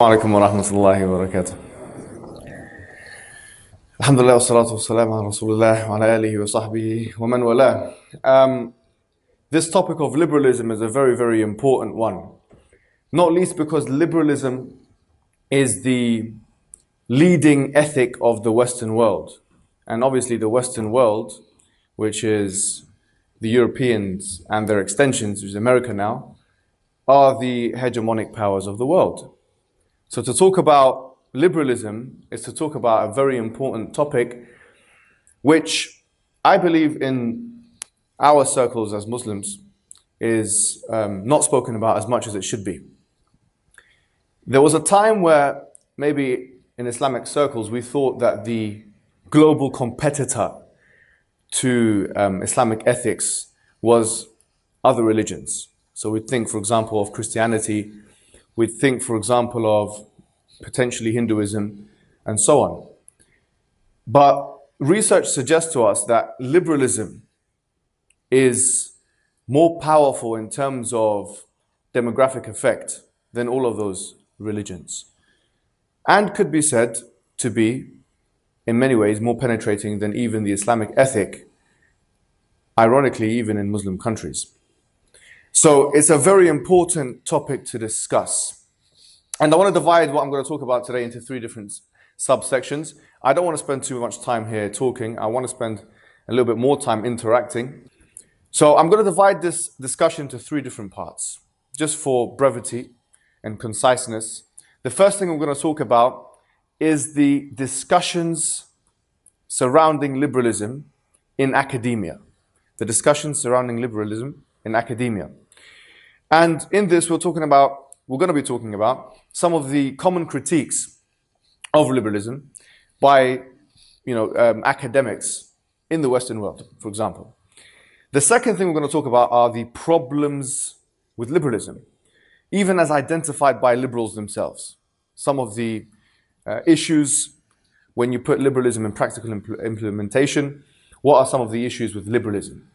عليكم ورحمة الله وبركاته. الحمد لله والصلاة والسلام على رسول الله وعلى آله وصحبه ومن والاه. This topic of liberalism is a very, very important one. Not least because liberalism is the leading ethic of the Western world. And obviously the Western world, which is the Europeans and their extensions, which is America now, are the hegemonic powers of the world. So to talk about liberalism is to talk about a very important topic which I believe in our circles as Muslims is not spoken about as much as it should be. There was a time where maybe in Islamic circles we thought that the global competitor to Islamic ethics was other religions. So we'd think, for example, of Christianity. We'd think, for example, of potentially Hinduism and so on. But research suggests to us that liberalism is more powerful in terms of demographic effect than all of those religions, and could be said to be, in many ways, more penetrating than even the Islamic ethic, ironically, even in Muslim countries. So it's a very important topic to discuss. And I want to divide what I'm going to talk about today into three different subsections. I don't want to spend too much time here talking. I want to spend a little bit more time interacting. So I'm going to divide this discussion into three different parts, just for brevity and conciseness. The first thing I'm going to talk about is the discussions surrounding liberalism in academia. The discussions surrounding liberalism in academia. And in this, we're going to be talking about some of the common critiques of liberalism by academics in the Western world, for example. The second thing we're going to talk about are the problems with liberalism, even as identified by liberals themselves. Some of the issues when you put liberalism in practical implementation. What are some of the issues with liberalism?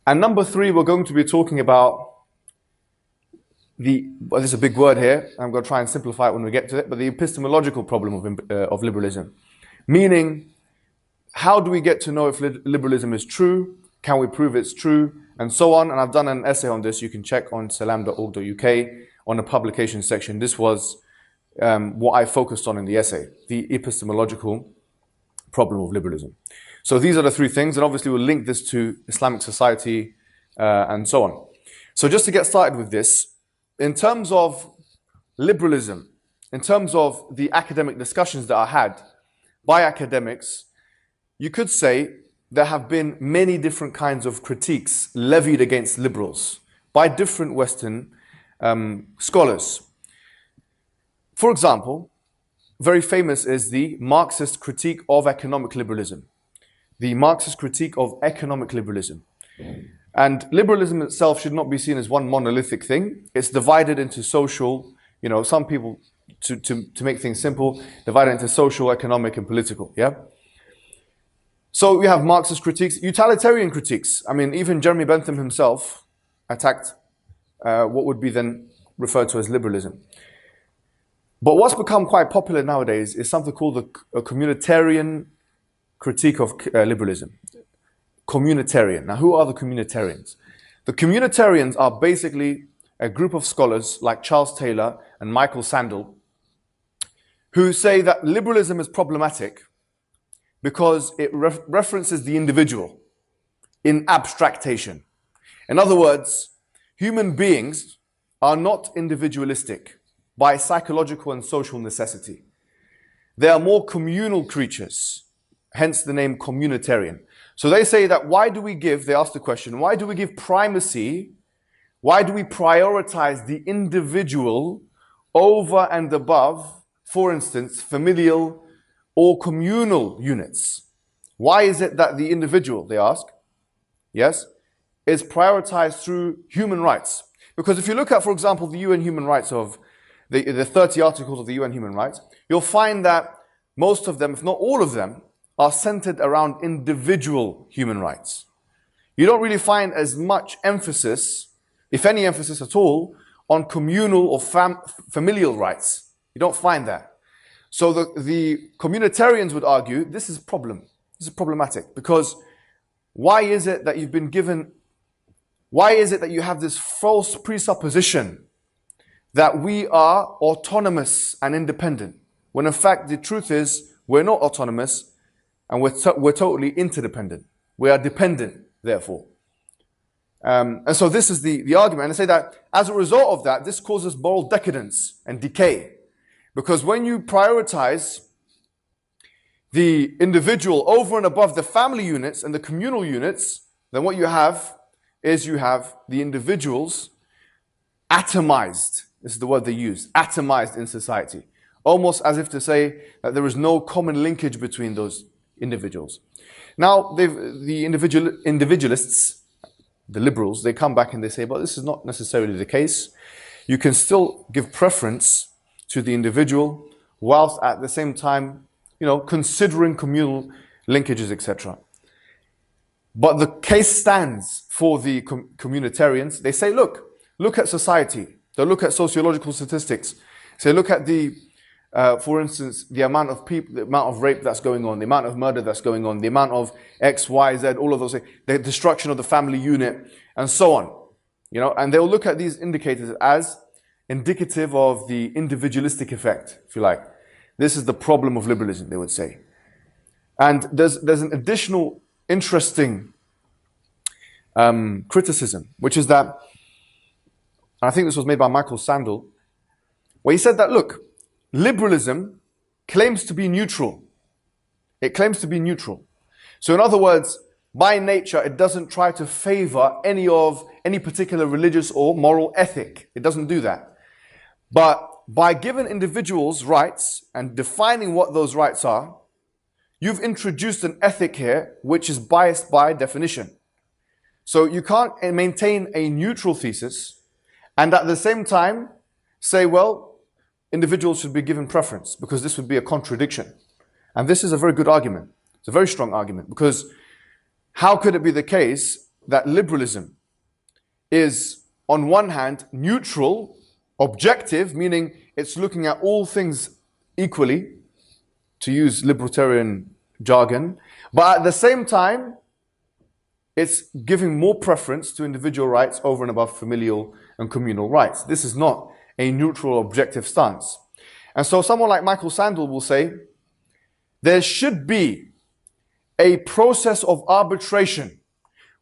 And number three, we're going to be talking about this is a big word here. I'm going to try and simplify it when we get to it, but the epistemological problem of liberalism. Meaning, how do we get to know if liberalism is true? Can we prove it's true? And so on. And I've done an essay on this. You can check on salam.org.uk on the publication section. This was what I focused on in the essay, the epistemological problem of liberalism. So these are the three things, and obviously we'll link this to Islamic society and so on. So just to get started with this, in terms of liberalism, in terms of the academic discussions that are had by academics, you could say there have been many different kinds of critiques levied against liberals by different Western scholars. For example, very famous is the Marxist critique of economic liberalism. The Marxist critique of economic liberalism. And liberalism itself should not be seen as one monolithic thing. It's divided into social, some people, to make things simple, divide it into social, economic, and political, yeah? So we have Marxist critiques, utilitarian critiques. I mean, even Jeremy Bentham himself attacked what would be then referred to as liberalism. But what's become quite popular nowadays is something called a communitarian critique of liberalism. Communitarian. Now, who are the communitarians? The communitarians are basically a group of scholars like Charles Taylor and Michael Sandel who say that liberalism is problematic because it references the individual in abstractation. In other words, human beings are not individualistic by psychological and social necessity. They are more communal creatures, hence the name communitarian. So they say that they ask the question, why do we give primacy, why do we prioritize the individual over and above, for instance, familial or communal units? Why is it that the individual, they ask, yes, is prioritized through human rights? Because if you look at, for example, the UN human rights of the 30 articles of the UN human rights, you'll find that most of them, if not all of them, are centered around individual human rights. You don't really find as much emphasis, if any emphasis at all, on communal or familial rights. You don't find that. So the communitarians would argue this is a problem. This is problematic because why is it that you have this false presupposition that we are autonomous and independent, when in fact the truth is we're not autonomous and we're totally interdependent. We are dependent, therefore. And so this is the argument. And I say that as a result of that, this causes moral decadence and decay. Because when you prioritize the individual over and above the family units and the communal units, then what you have is you have the individuals atomized. This is the word they use, atomized in society. Almost as if to say that there is no common linkage between those individuals. Now, the individualists, the liberals, they come back and they say, but this is not necessarily the case. You can still give preference to the individual whilst at the same time, considering communal linkages, etc. But the case stands for the communitarians. They say, look at society. They look at sociological statistics. Say, look at for instance, the amount of people, the amount of rape that's going on, the amount of murder that's going on, the amount of X, Y, Z, all of those things, the destruction of the family unit, and so on. And they'll look at these indicators as indicative of the individualistic effect, if you like. This is the problem of liberalism, they would say. And there's an additional interesting criticism, which is that, and I think this was made by Michael Sandel, where he said that, look, liberalism claims to be neutral. It claims to be neutral. So in other words, by nature, it doesn't try to favor any particular religious or moral ethic. It doesn't do that. But by giving individuals rights and defining what those rights are, you've introduced an ethic here which is biased by definition. So you can't maintain a neutral thesis and at the same time say, well, individuals should be given preference, because this would be a contradiction. And this is a very good argument. It's a very strong argument, because how could it be the case that liberalism is, on one hand, neutral, objective, meaning it's looking at all things equally, to use libertarian jargon, but at the same time, it's giving more preference to individual rights over and above familial and communal rights. This is not a neutral, objective stance. And so someone like Michael Sandel will say, there should be a process of arbitration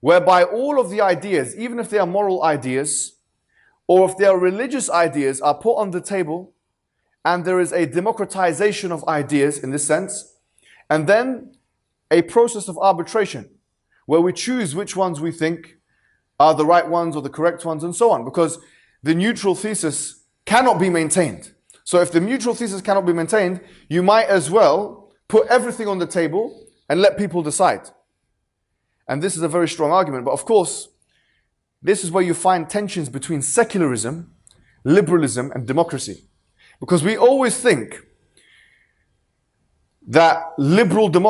whereby all of the ideas, even if they are moral ideas, or if they are religious ideas, are put on the table, and there is a democratization of ideas in this sense, and then a process of arbitration where we choose which ones we think are the right ones or the correct ones and so on, because the neutral thesis cannot be maintained. So if the neutral thesis cannot be maintained, you might as well put everything on the table and let people decide. And this is a very strong argument, but of course, this is where you find tensions between secularism, liberalism, and democracy. Because we always think that liberalism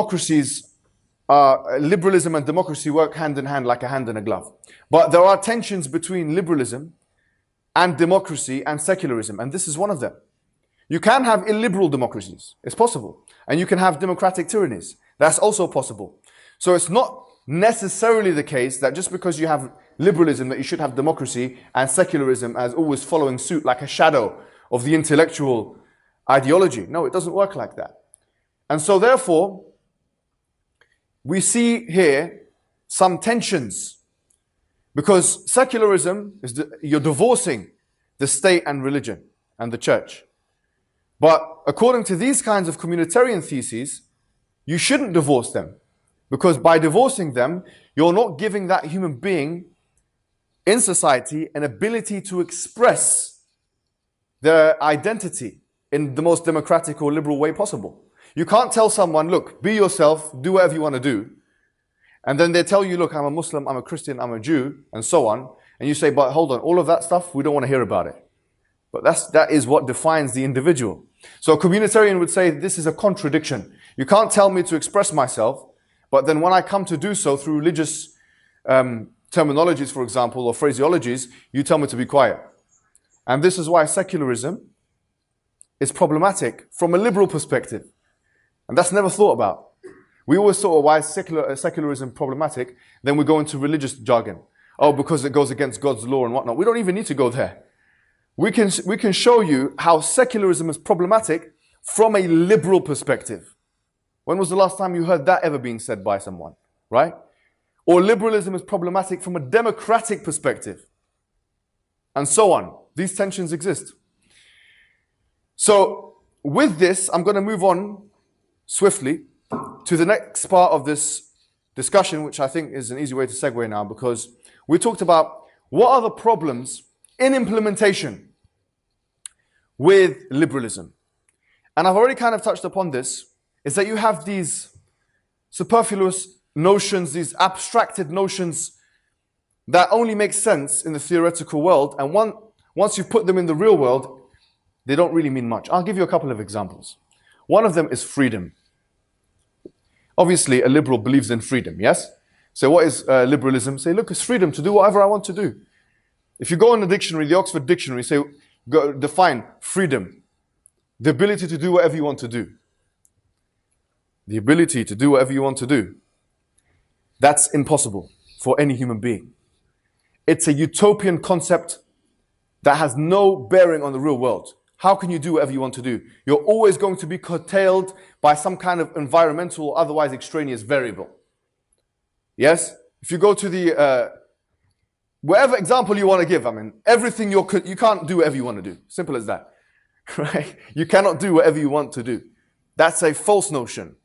and democracy work hand in hand like a hand in a glove. But there are tensions between liberalism and democracy and secularism, and this is one of them. You can have illiberal democracies, it's possible. And you can have democratic tyrannies, that's also possible. So it's not necessarily the case that just because you have liberalism that you should have democracy, and secularism as always following suit like a shadow of the intellectual ideology. No, it doesn't work like that. And so therefore, we see here some tensions, because secularism is you're divorcing the state and religion and the church. But according to these kinds of communitarian theses, you shouldn't divorce them, because by divorcing them, you're not giving that human being in society an ability to express their identity in the most democratic or liberal way possible. You can't tell someone, look, be yourself, do whatever you want to do. And then they tell you, look, I'm a Muslim, I'm a Christian, I'm a Jew, and so on. And you say, but hold on, all of that stuff, we don't want to hear about it. But that is what defines the individual. So a communitarian would say, this is a contradiction. You can't tell me to express myself, but then when I come to do so through religious terminologies, for example, or phraseologies, you tell me to be quiet. And this is why secularism is problematic from a liberal perspective. And that's never thought about. We always thought, why is secularism problematic? Then we go into religious jargon. Oh, because it goes against God's law and whatnot. We don't even need to go there. We can show you how secularism is problematic from a liberal perspective. When was the last time you heard that ever being said by someone, right? Or liberalism is problematic from a democratic perspective, and so on. These tensions exist. So with this, I'm going to move on swiftly to the next part of this discussion, which I think is an easy way to segue now, because we talked about what are the problems in implementation with liberalism. And I've already kind of touched upon this, is that you have these superfluous notions, these abstracted notions that only make sense in the theoretical world, and once you put them in the real world, they don't really mean much. I'll give you a couple of examples. One of them is freedom. Obviously, a liberal believes in freedom, yes? So what is liberalism? Say, look, it's freedom to do whatever I want to do. If you go in the dictionary, the Oxford Dictionary, say, define freedom, the ability to do whatever you want to do. The ability to do whatever you want to do. That's impossible for any human being. It's a utopian concept that has no bearing on the real world. How can you do whatever you want to do? You're always going to be curtailed by some kind of environmental or otherwise extraneous variable. Yes? If you go to the, whatever example you want to give, I mean, everything you can't do whatever you want to do. Simple as that. Right? You cannot do whatever you want to do. That's a false notion.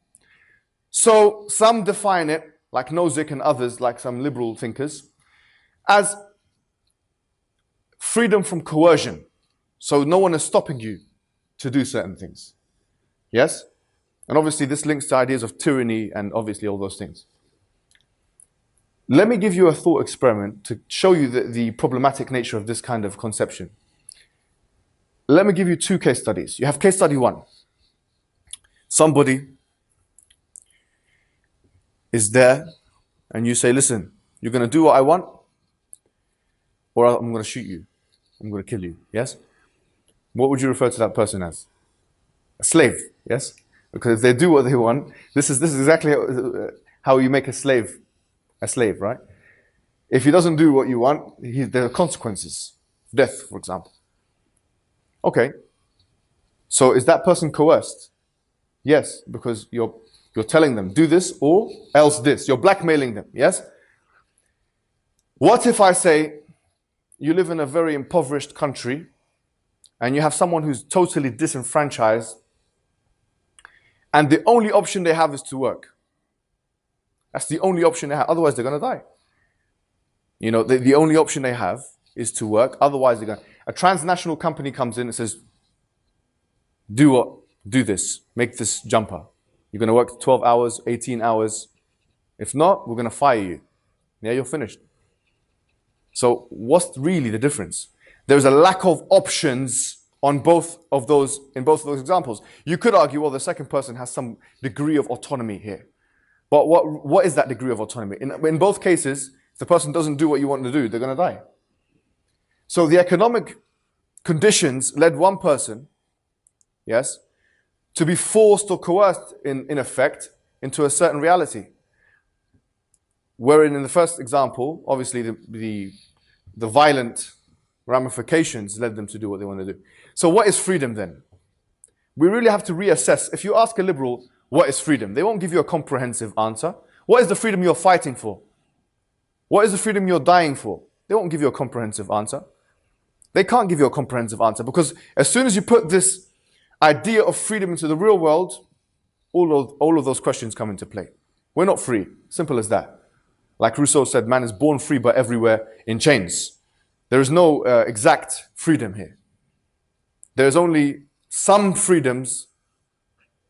So some define it, like Nozick and others, like some liberal thinkers, as freedom from coercion. So no one is stopping you to do certain things. Yes? And obviously this links to ideas of tyranny and obviously all those things. Let me give you a thought experiment to show you the problematic nature of this kind of conception. Let me give you two case studies. You have case study one. Somebody is there and you say, listen, you're going to do what I want or I'm going to shoot you. I'm going to kill you. Yes? What would you refer to that person as? A slave. Yes? Because if they do what they want, this is exactly how you make a slave, right? If he doesn't do what you want, there are consequences. Death, for example. Okay. So is that person coerced? Yes, because you're telling them, do this or else this. You're blackmailing them, yes? What if I say, you live in a very impoverished country and you have someone who's totally disenfranchised and the only option they have is to work. That's the only option they have. Otherwise, they're going to die. You know, the only option they have is to work. Otherwise, they're going to... A transnational company comes in and says, do this. Make this jumper. You're going to work 12 hours, 18 hours. If not, we're going to fire you. Yeah, you're finished. So what's really the difference? There's a lack of options on in both of those examples. You could argue, well, the second person has some degree of autonomy here. But what is that degree of autonomy? In both cases, if the person doesn't do what you want to do, they're going to die. So the economic conditions led one person, yes, to be forced or coerced in effect into a certain reality. Wherein in the first example, obviously the violent ramifications led them to do what they want to do. So what is freedom then? We really have to reassess. If you ask a liberal, what is freedom? They won't give you a comprehensive answer. What is the freedom you're fighting for? What is the freedom you're dying for? They won't give you a comprehensive answer. They can't give you a comprehensive answer because as soon as you put this idea of freedom into the real world, all of those questions come into play. We're not free. Simple as that. Like Rousseau said, man is born free but everywhere in chains. There is no exact freedom here. There's only some freedoms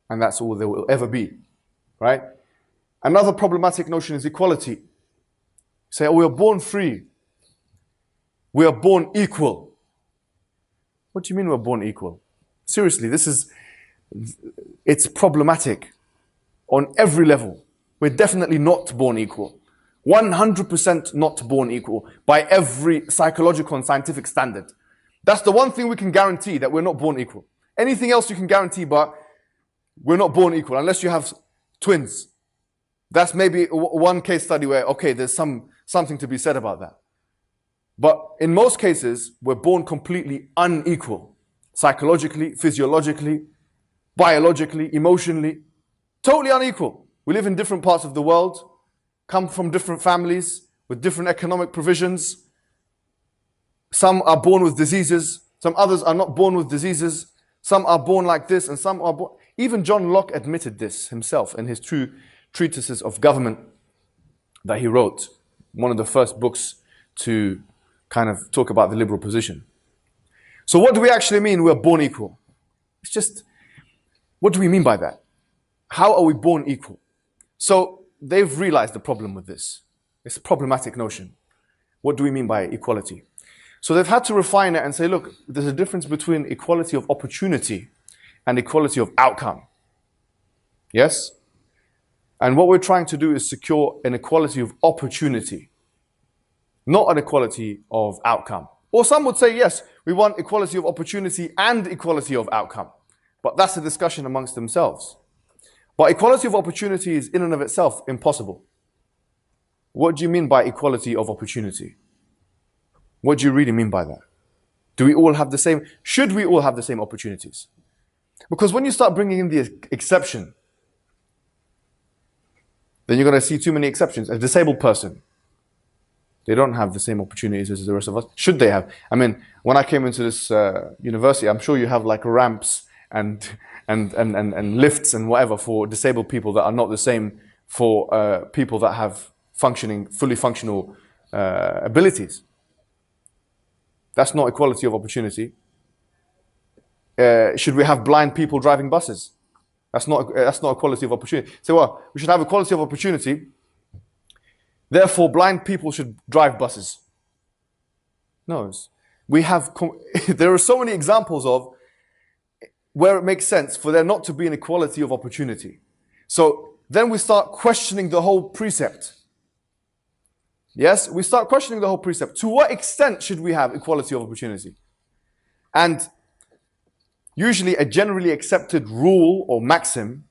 and that's all there will ever be. Right? Another problematic notion is equality. You say, oh, we are born free. We are born equal. What do you mean we're born equal? Seriously, it's problematic on every level. We're definitely not born equal. 100% not born equal by every psychological and scientific standard. That's the one thing we can guarantee, that we're not born equal. anything else you can guarantee, but we're not born equal unless you have twins. That's maybe one case study where, okay, there's something to be said about that. But in most cases, we're born completely unequal. Psychologically, physiologically, biologically, emotionally, totally unequal. We live in different parts of the world, come from different families with different economic provisions. Some are born with diseases, some others are not born with diseases, some are born like this, and some are born... Even John Locke admitted this himself in his two treatises of government that he wrote, one of the first books to kind of talk about the liberal position. So what do we actually mean we're born equal? It's just, what do we mean by that? How are we born equal? So they've realized the problem with this. It's a problematic notion. What do we mean by equality? So they've had to refine it and say, look, there's a difference between equality of opportunity and equality of outcome. Yes? And what we're trying to do is secure an equality of opportunity, not an equality of outcome. Or some would say, yes, we want equality of opportunity and equality of outcome. But that's a discussion amongst themselves. But equality of opportunity is in and of itself impossible. What do you mean by equality of opportunity? What do you really mean by that? Do we all have the same? Should we all have the same opportunities? Because when you start bringing in the exception, then you're going to see too many exceptions. A disabled person, they don't have the same opportunities as the rest of us. Should they have? I mean, when I came into this university, I'm sure you have like ramps and lifts and whatever for disabled people that are not the same for people that have fully functional abilities. That's not equality of opportunity. Should we have blind people driving buses? That's not equality of opportunity. So well, we should have equality of opportunity. Therefore, blind people should drive buses. No, we have. There are so many examples of where it makes sense for there not to be an equality of opportunity. So then we start questioning the whole precept. Yes, we start questioning the whole precept. To what extent should we have equality of opportunity? And usually a generally accepted rule or maxim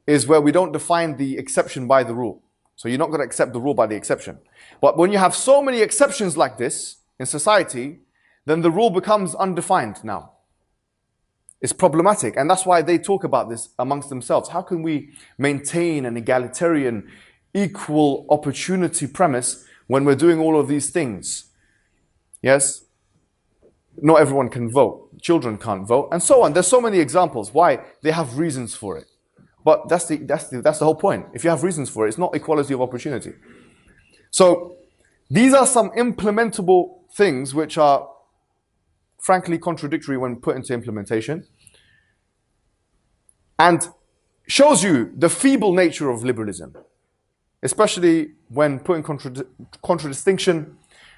is where we don't define the exception by the rule. So you're not going to accept the rule by the exception. But when you have so many exceptions like this in society, then the rule becomes undefined now. It's problematic. And that's why they talk about this amongst themselves. How can we maintain an egalitarian, equal opportunity premise when we're doing all of these things? Yes? Not everyone can vote. Children can't vote, and so on. There's so many examples why they have reasons for it. But that's the whole point. If you have reasons for it, it's not equality of opportunity. So these are some implementable things which are frankly contradictory when put into implementation, and shows you the feeble nature of liberalism, especially when put in contradistinction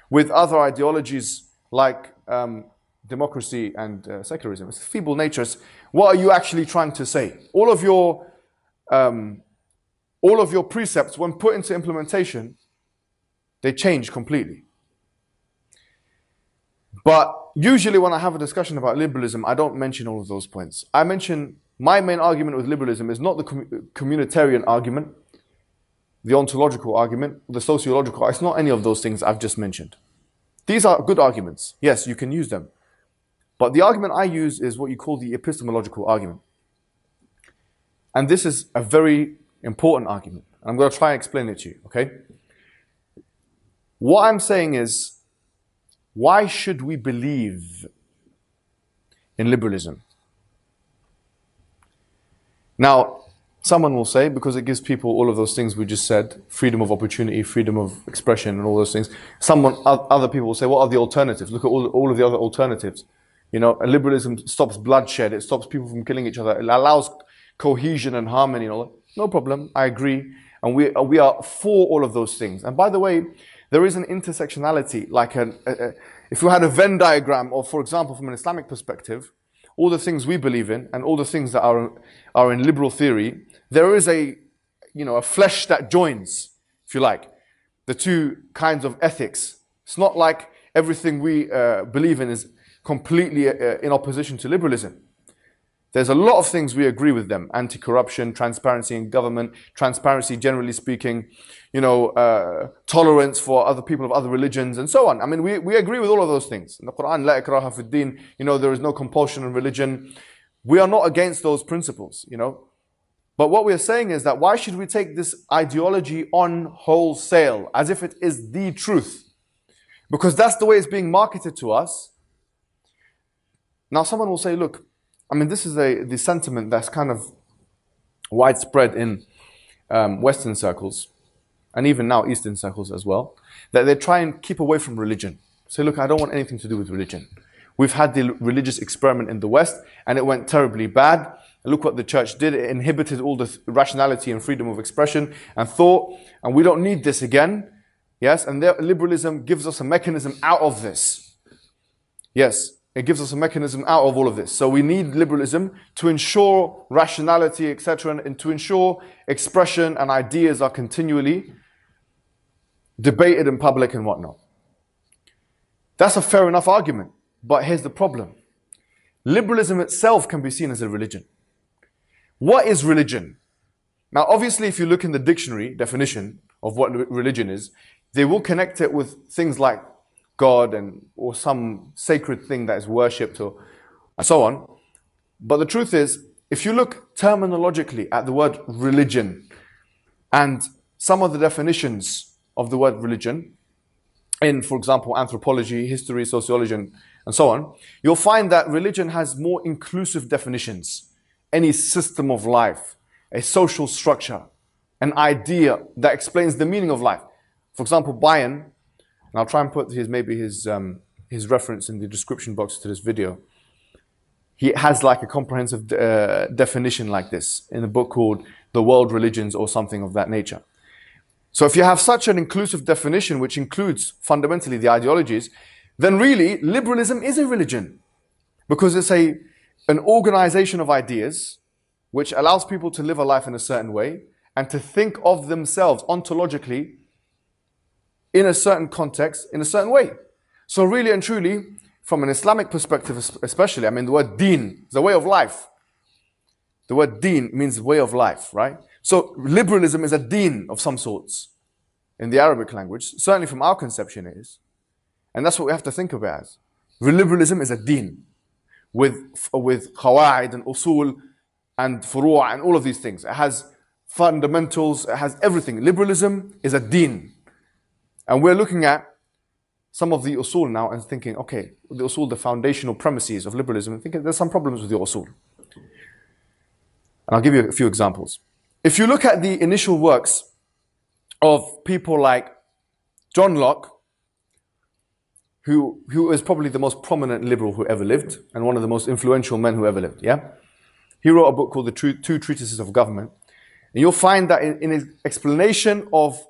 with other ideologies like democracy and secularism. It's feeble natures. What are you actually trying to say? All of your precepts, when put into implementation, they change completely. But usually when I have a discussion about liberalism, I don't mention all of those points. I mention my main argument with liberalism is not the communitarian argument, the ontological argument, the sociological. It's not any of those things I've just mentioned. These are good arguments. Yes, you can use them. But the argument I use is what you call the epistemological argument. And this is a very important argument. I'm going to try and explain it to you, okay? What I'm saying is, why should we believe in liberalism? Now, someone will say, because it gives people all of those things we just said, freedom of opportunity, freedom of expression, and all those things. Other people will say, what are the alternatives? Look at all of the other alternatives. You know, liberalism stops bloodshed, it stops people from killing each other, it allows cohesion and harmony and all that. No problem, I agree. And we are for all of those things. And by the way, there is an intersectionality, like if we had a Venn diagram, or for example, from an Islamic perspective, all the things we believe in and all the things that are in liberal theory, there is a flesh that joins, if you like, the two kinds of ethics. It's not like everything we believe in is completely in opposition to liberalism. There's a lot of things we agree with them: anti-corruption, transparency in government, transparency generally speaking, tolerance for other people of other religions, and so on. I mean, we agree with all of those things. In the Quran, la ikraha fi din, there is no compulsion in religion. We are not against those principles, But what we are saying is that why should we take this ideology on wholesale, as if it is the truth? Because that's the way it's being marketed to us. Now someone will say, look, I mean, this is the sentiment that's kind of widespread in Western circles, and even now Eastern circles as well, that they try and keep away from religion. Say, look, I don't want anything to do with religion. We've had the religious experiment in the West, and it went terribly bad. And look what the church did. It inhibited all the rationality and freedom of expression and thought, and we don't need this again. Yes, and liberalism gives us a mechanism out of this. Yes, it gives us a mechanism out of all of this. So we need liberalism to ensure rationality, etc., and to ensure expression and ideas are continually debated in public and whatnot. That's a fair enough argument, but here's the problem. Liberalism itself can be seen as a religion. What is religion? Now, obviously, if you look in the dictionary definition of what religion is, they will connect it with things like God or some sacred thing that is worshipped and so on. But the truth is, if you look terminologically at the word religion and some of the definitions of the word religion in, for example, anthropology, history, sociology, and so on, you'll find that religion has more inclusive definitions. Any system of life, a social structure, an idea that explains the meaning of life. For example, Bayan, and I'll try and put his reference in the description box to this video. He has like a comprehensive definition like this in a book called The World Religions or something of that nature. So if you have such an inclusive definition, which includes fundamentally the ideologies, then really liberalism is a religion, because it's an organization of ideas which allows people to live a life in a certain way and to think of themselves ontologically in a certain context, in a certain way. So really and truly, from an Islamic perspective especially, I mean, the word deen is a way of life. The word deen means way of life, right? So liberalism is a deen of some sorts in the Arabic language. Certainly from our conception it is. And that's what we have to think of it as. Liberalism is a deen with qawa'id and usul and furu' and all of these things. It has fundamentals, it has everything. Liberalism is a deen. And we're looking at some of the usul now and thinking, okay, the usul, the foundational premises of liberalism, and thinking there's some problems with the usul. And I'll give you a few examples. If you look at the initial works of people like John Locke, who is probably the most prominent liberal who ever lived, and one of the most influential men who ever lived, yeah? He wrote a book called The Two Treatises of Government. And you'll find that in his explanation of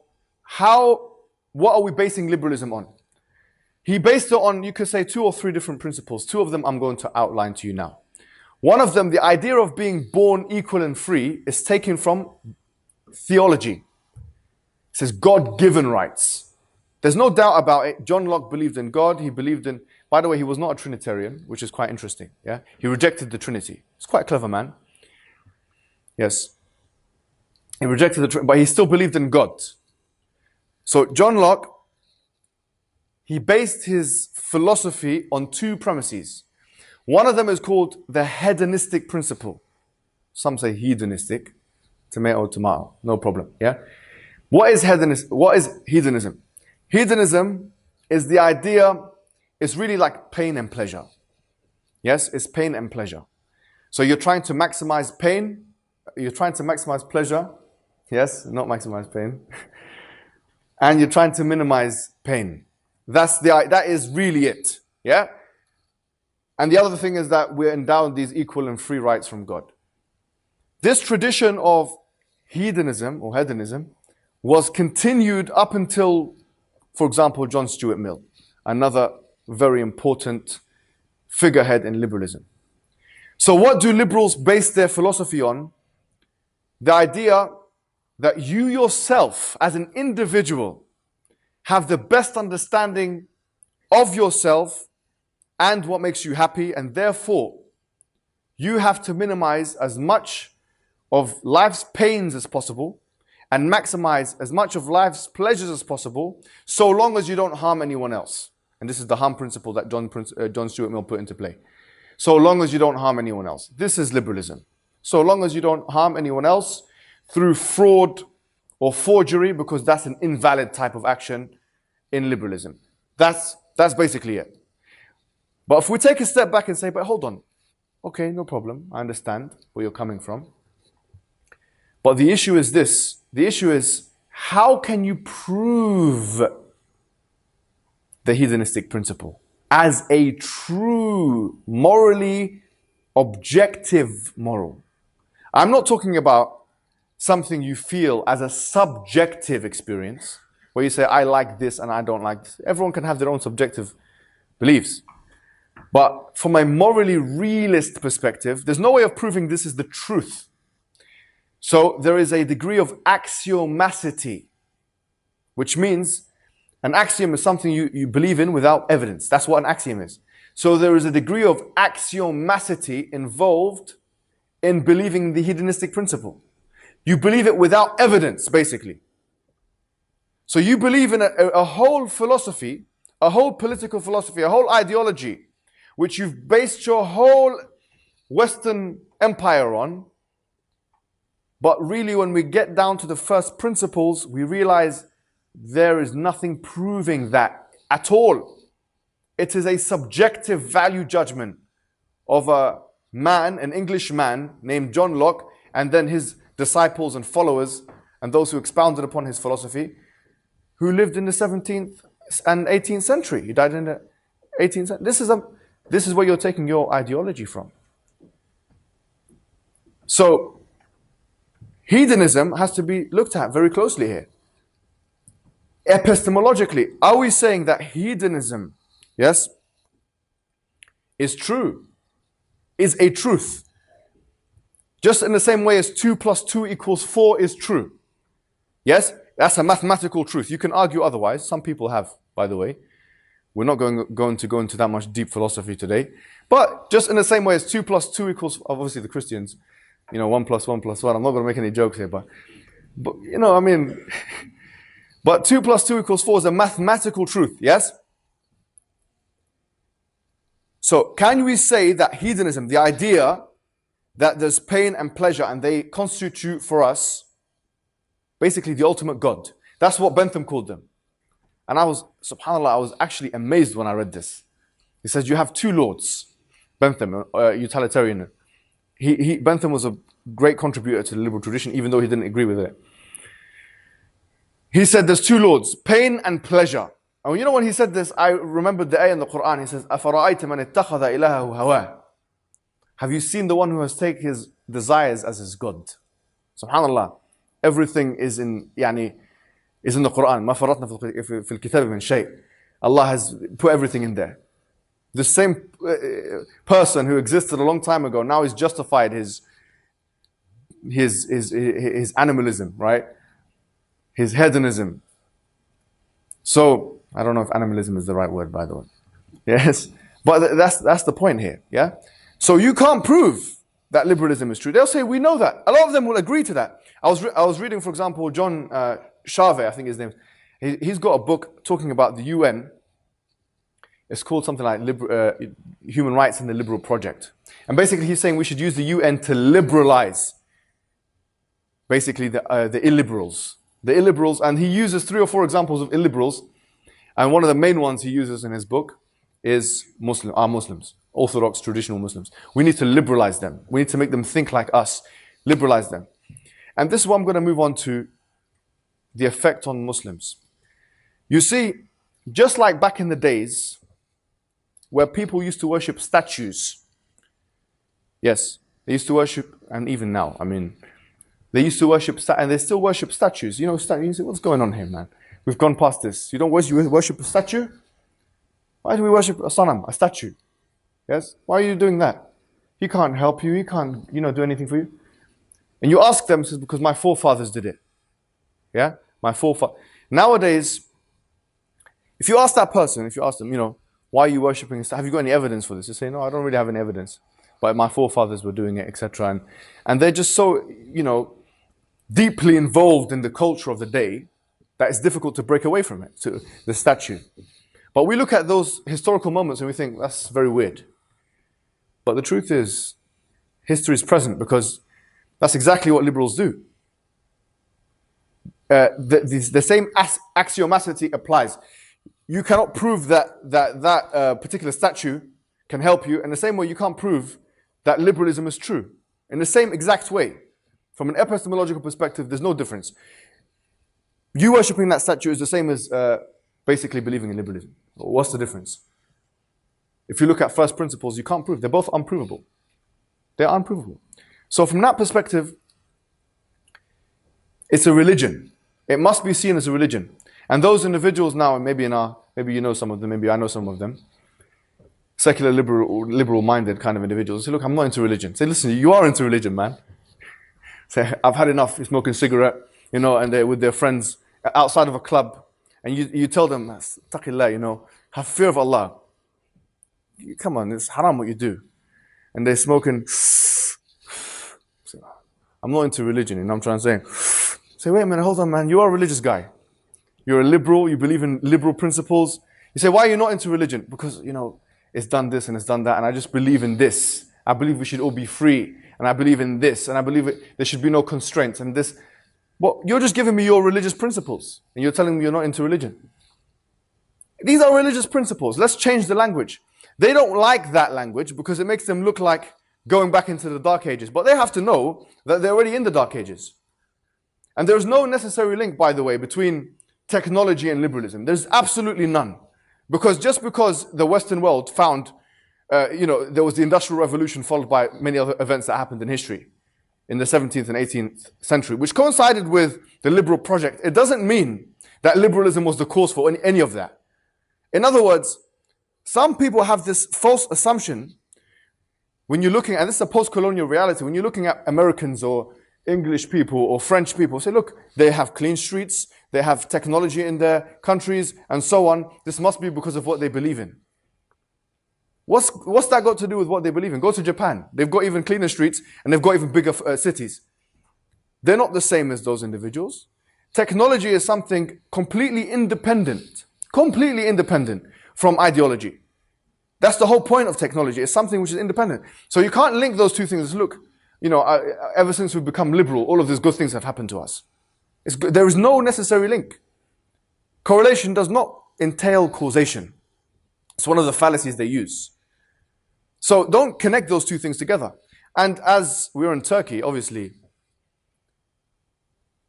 what are we basing liberalism on? He based it on, you could say, 2 or 3 different principles. 2 of them I'm going to outline to you now. One of them, the idea of being born equal and free, is taken from theology. It says God-given rights. There's no doubt about it. John Locke believed in God. He believed in, by the way, he was not a Trinitarian, which is quite interesting. Yeah, he rejected the Trinity. He's quite a clever man. Yes. He rejected the Trinity, but he still believed in God. So John Locke, he based his philosophy on 2 premises. One of them is called the hedonistic principle. Some say hedonistic. Tomato, no problem. Yeah. What is hedonism? Hedonism is the idea, it's really like pain and pleasure. Yes, it's pain and pleasure. So you're trying to maximize pain, you're trying to maximize pleasure. Yes, not maximize pain. And you're trying to minimize pain. That is really it. Yeah? And the other thing is that we're endowed these equal and free rights from God. This tradition of hedonism or hedonism was continued up until, for example, John Stuart Mill, another very important figurehead in liberalism. So what do liberals base their philosophy on? The idea that you yourself, as an individual, have the best understanding of yourself and what makes you happy, and therefore you have to minimize as much of life's pains as possible and maximize as much of life's pleasures as possible, so long as you don't harm anyone else. And this is the harm principle that John Stuart Mill put into play. So long as you don't harm anyone else. This is liberalism. So long as you don't harm anyone else through fraud or forgery, because that's an invalid type of action in liberalism. That's basically it. But if we take a step back and say, but hold on. Okay, no problem. I understand where you're coming from. But the issue is this. The issue is, how can you prove the hedonistic principle as a true, morally objective moral? I'm not talking about something you feel as a subjective experience, where you say, I like this and I don't like this. Everyone can have their own subjective beliefs. But from a morally realist perspective, there's no way of proving this is the truth. So there is a degree of axiomacity, which means an axiom is something you believe in without evidence. That's what an axiom is. So there is a degree of axiomacity involved in believing the hedonistic principle. You believe it without evidence, basically. So you believe in a whole philosophy, a whole political philosophy, a whole ideology, which you've based your whole Western empire on. But really, when we get down to the first principles, we realize there is nothing proving that at all. It is a subjective value judgment of a man, an English man named John Locke, and then his disciples and followers, and those who expounded upon his philosophy, who lived in the 17th and 18th century. He died in the 18th century. This is where you're taking your ideology from. So, hedonism has to be looked at very closely here. Epistemologically, are we saying that hedonism, yes, is true, is a truth? Just in the same way as 2 + 2 = 4 is true. Yes, that's a mathematical truth. You can argue otherwise. Some people have, by the way. We're not going to go into that much deep philosophy today. But just in the same way as 2 + 2 = obviously the Christians, 1 + 1 + 1. I'm not going to make any jokes here, but but 2 + 2 = 4 is a mathematical truth, yes? So can we say that hedonism, the idea that there's pain and pleasure and they constitute for us basically the ultimate God? That's what Bentham called them. And subhanAllah, I was actually amazed when I read this. He says, you have two lords. Bentham, utilitarian. Bentham was a great contributor to the liberal tradition, even though he didn't agree with it. He said there's two lords, pain and pleasure. And you know when he said this, I remembered the ayah in the Quran. He says, أَفَرَأَيْتَ مَنِ اتَّخَذَ إِلَهَهُ هَوَاهُ. Have you seen the one who has taken his desires as his God? SubhanAllah. Everything is in the Quran. مَا فَرَطْنَا فِي الْكِتَابِ مِنْ شَيْءٍ. Allah has put everything in there. The same person who existed a long time ago now is justified his animalism, right? His hedonism. So I don't know if animalism is the right word, by the way. Yes, but that's the point here. Yeah. So you can't prove that liberalism is true. They'll say we know that. A lot of them will agree to that. I was reading, for example, John Chave, I think his name. He's got a book talking about the UN. It's called something like Human Rights in the Liberal Project. And basically he's saying we should use the UN to liberalize basically the illiberals. The illiberals, and he uses 3 or 4 examples of illiberals. And one of the main ones he uses in his book is Muslims, Orthodox traditional Muslims. We need to liberalize them. We need to make them think like us, liberalize them. And this is what I'm going to move on to, the effect on Muslims. You see, just like back in the days, where people used to worship statues. Yes, they used to worship, and even now, they used to worship, and they still worship statues. You say, what's going on here, man? We've gone past this. You don't worship a statue? Why do we worship a sanam, a statue? Yes? Why are you doing that? He can't help you. He can't, do anything for you. And you ask them, says, because my forefathers did it. Yeah? My forefathers. Nowadays, if you ask them, why are you worshipping a statue? Have you got any evidence for this? They say, no, I don't really have any evidence. but my forefathers were doing it, etc. And they're just so, deeply involved in the culture of the day that it's difficult to break away from it, to the statue. But we look at those historical moments and we think, that's very weird. But the truth is, history is present because that's exactly what liberals do. The same axiomaticity applies. You cannot prove that particular statue can help you in the same way you can't prove that liberalism is true. In the same exact way. From an epistemological perspective, there's no difference. You worshipping that statue is the same as basically believing in liberalism. What's the difference? If you look at first principles, you can't prove. They're both unprovable. They're unprovable. So from that perspective, it's a religion. It must be seen as a religion. And those individuals now, maybe you know some of them, maybe I know some of them, secular liberal-minded kind of individuals, say, look, I'm not into religion. Say, listen, you are into religion, man. Say, I've had enough. You're smoking a cigarette, and they're with their friends outside of a club, and you tell them, taqillah, have fear of Allah. Come on, it's haram what you do. And they're smoking. I'm not into religion, I'm trying to say. Say, wait a minute, hold on, man. You are a religious guy. You're a liberal. You believe in liberal principles. You say, why are you not into religion? Because, it's done this and it's done that, and I just believe in this. I believe we should all be free, and I believe in this, and I believe there should be no constraints, and this. Well, you're just giving me your religious principles, and you're telling me you're not into religion. These are religious principles. Let's change the language. They don't like that language because it makes them look like going back into the Dark Ages. But they have to know that they're already in the Dark Ages. And there's no necessary link, by the way, between technology and liberalism. There's absolutely none. Because just because the Western world found, there was the Industrial Revolution followed by many other events that happened in history in the 17th and 18th century, which coincided with the liberal project, it doesn't mean that liberalism was the cause for any of that. In other words, some people have this false assumption when you're looking, and this is a post-colonial reality, when you're looking at Americans or English people or French people, say, look, they have clean streets, they have technology in their countries, and so on. This must be because of what they believe in. What's that got to do with what they believe in? Go to Japan. They've got even cleaner streets, and they've got even bigger cities. They're not the same as those individuals. Technology is something completely independent from ideology. That's the whole point of technology. It's something which is independent. So you can't link those two things. Look, ever since we've become liberal, all of these good things have happened to us. There is no necessary link. Correlation does not entail causation. It's one of the fallacies they use. So don't connect those two things together. And as we're in Turkey, obviously,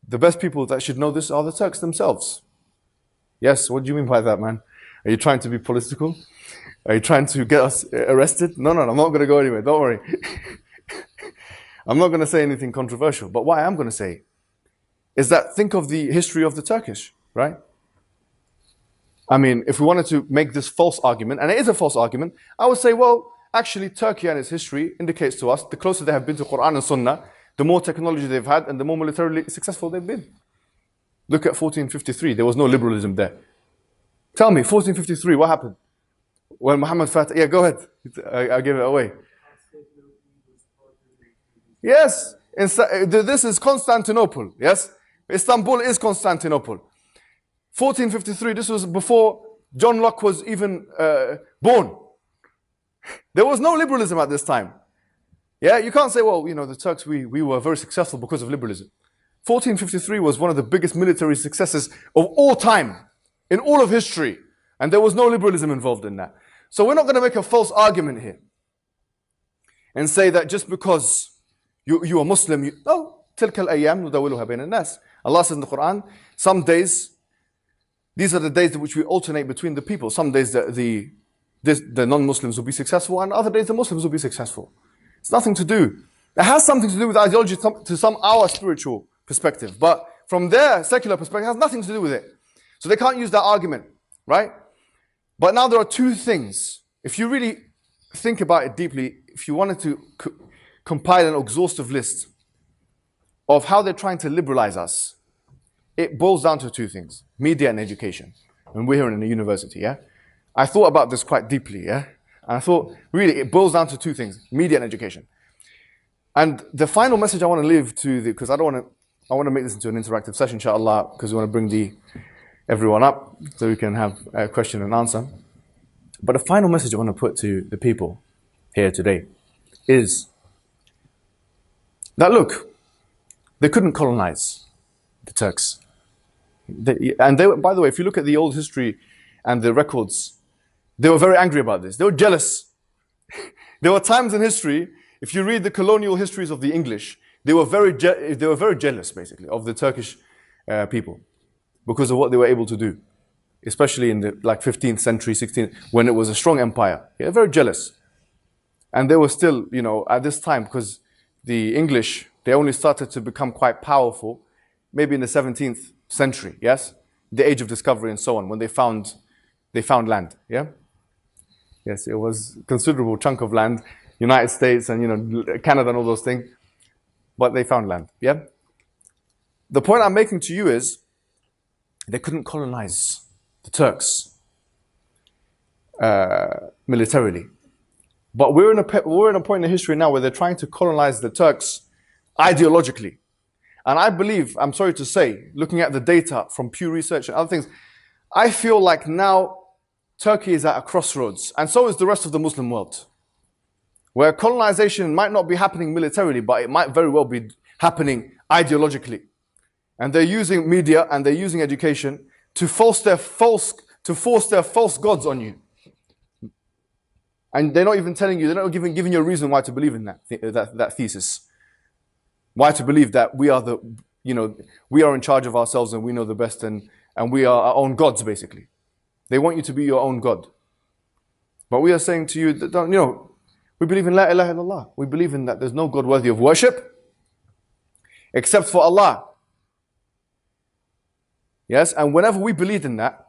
the best people that should know this are the Turks themselves. Yes, what do you mean by that, man? Are you trying to be political? Are you trying to get us arrested? No, I'm not going to go anywhere. Don't worry. I'm not going to say anything controversial. But what I am going to say is that think of the history of the Turkish, right? I mean, if we wanted to make this false argument, and it is a false argument, I would say, well, actually, Turkey and its history indicates to us the closer they have been to Quran and Sunnah, the more technology they've had and the more militarily successful they've been. Look at 1453. There was no liberalism there. Tell me, 1453, what happened? When Muhammad Fatih, yeah, go ahead. I gave it away. Yes, this is Constantinople. Yes, Istanbul is Constantinople. 1453, this was before John Locke was even born. There was no liberalism at this time. Yeah, you can't say, well, the Turks, we were very successful because of liberalism. 1453 was one of the biggest military successes of all time, in all of history. And there was no liberalism involved in that. So we're not going to make a false argument here and say that just because you are Muslim, تِلْكَ الْأَيَّامُ نُدَوِّلُهَا بَيْنَ النَّاسِ. Allah says in the Quran, some days, these are the days in which we alternate between the people. Some days the non-Muslims will be successful, and other days the Muslims will be successful. It's nothing to do. It has something to do with ideology to some our spiritual perspective, but from their secular perspective, it has nothing to do with it. So they can't use that argument, right? But now there are two things. If you really think about it deeply, if you wanted to compile an exhaustive list of how they're trying to liberalize us, it boils down to two things: media and education. And we're here in a university, yeah? I thought about this quite deeply, yeah? And I thought, really, it boils down to two things: media and education. And the final message I want to leave to because I want to make this into an interactive session, inshallah, because we want to bring everyone up so we can have a question and answer. But the final message I want to put to the people here today is that, look, they couldn't colonize the Turks. By the way, if you look at the old history and the records, they were very angry about this. They were jealous. There were times in history, if you read the colonial histories of the English, they were very jealous, basically, of the Turkish people because of what they were able to do, especially in the 15th century, 16th, when it was a strong empire. They were very jealous. And they were still, at this time, because the English, they only started to become quite powerful, maybe in the 17th century, yes? The age of discovery and so on, when they found land, yeah? Yes, it was a considerable chunk of land, United States and Canada and all those things, but they found land, yeah? The point I'm making to you is they couldn't colonize the Turks militarily. But we're in a point in history now where they're trying to colonize the Turks ideologically. And I believe, I'm sorry to say, looking at the data from Pew Research and other things, I feel like now Turkey is at a crossroads, and so is the rest of the Muslim world, where colonization might not be happening militarily, but it might very well be happening ideologically. And they're using media and they're using education to force their false gods on you. And they're not even telling you, they're not giving you a reason why to believe in that thesis. Why to believe that we are we are in charge of ourselves and we know the best and we are our own gods, basically. They want you to be your own God. But we are saying to you that, we believe in La ilaha illallah. We believe in that there's no God worthy of worship except for Allah. Yes, and whenever we believe in that,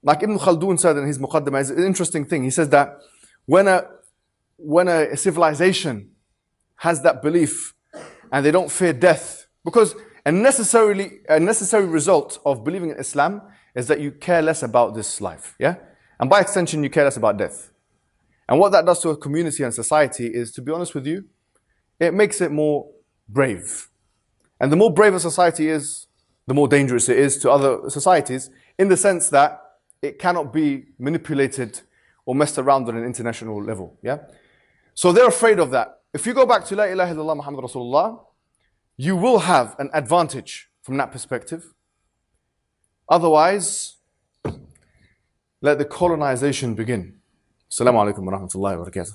like Ibn Khaldun said in his Muqaddimah, it's an interesting thing. He says that when a civilization has that belief and they don't fear death, because a necessary result of believing in Islam is that you care less about this life, yeah? And by extension, you care less about death. And what that does to a community and society is, to be honest with you, it makes it more brave. And the more brave a society is, the more dangerous it is to other societies, in the sense that it cannot be manipulated or messed around on an international level, yeah? So they're afraid of that. If you go back to La ilaha illallah Muhammad Rasulullah, you will have an advantage from that perspective. Otherwise, let the colonization begin. Assalamu alaikum wa rahmatullahi wa barakatuh.